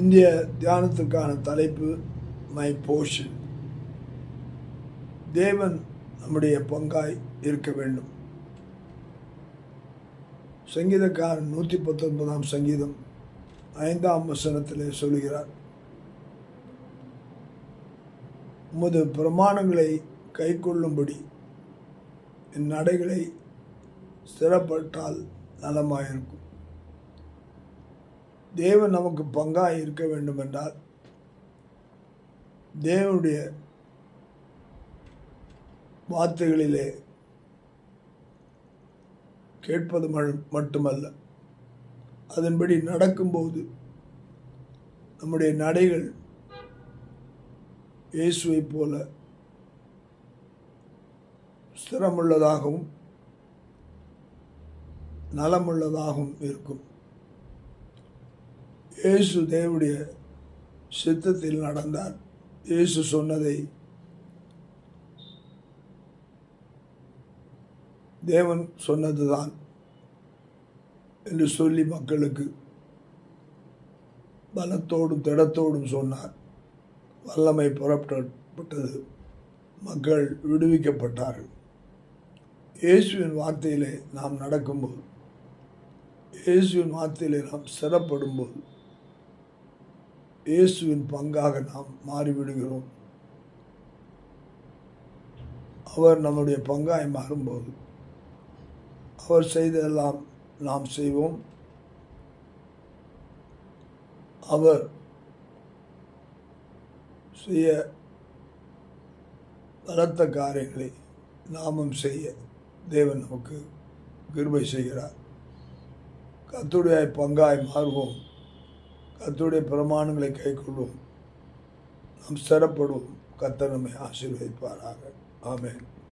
இந்திய தியானத்துக்கான தலைப்பு my portion. தேவன் நம்முடைய பங்காய் இருக்க வேண்டும். சங்கீதக்காரன் 119 சங்கீதம் 5 சொல்கிறார், உமது பிரமாணங்களை கை கொள்ளும்படி என் நடைகளை ஸ்திரப்பட்டால் நலமாயிருக்கும். தேவன் நமக்கு பங்காய் இருக்க வேண்டும் என்றால் தேவனுடைய வார்த்தைகளிலே கேட்பது மட்டுமல்ல, அதன்படி நடக்கும்போது நம்முடைய நடைகள் இயேசுவை போல ஸ்திரமுள்ளதாகவும் நலமுள்ளதாகவும் இருக்கும். இயேசு தேவனுடைய சித்தத்தில் நடந்தார். இயேசு சொன்னதை தேவன் சொன்னதுதான் என்று சொல்லி மக்களுக்கு பலத்தோடும் திடத்தோடும் சொன்னார். வல்லமை புறப்பட்டது, மக்கள் விடுவிக்கப்பட்டார்கள். இயேசுவின் வார்த்தையிலே நாம் நடக்கும்போது, இயேசுவின் வார்த்தையிலே நாம் சிறப்படும்போது இயேசுவின் பங்காக நாம் மாறிவிடுகிறோம். அவர் நம்முடைய பங்காய் மாறும்போது அவர் செய்ததெல்லாம் நாம் செய்வோம். அவர் செய்ய பலத்த காரியங்களை நாமும் செய்ய தேவன் நமக்கு கிருபை செய்கிறார். கர்த்தருடைய பங்காய் மாறுவோம். கர்த்தருடைய பிரமாணங்களை கைக்கொள்வோம். நாம் ஸ்திரப்படுவோம். கர்த்தர் நம்மை ஆசீர்வதிப்பாராக. ஆமென்.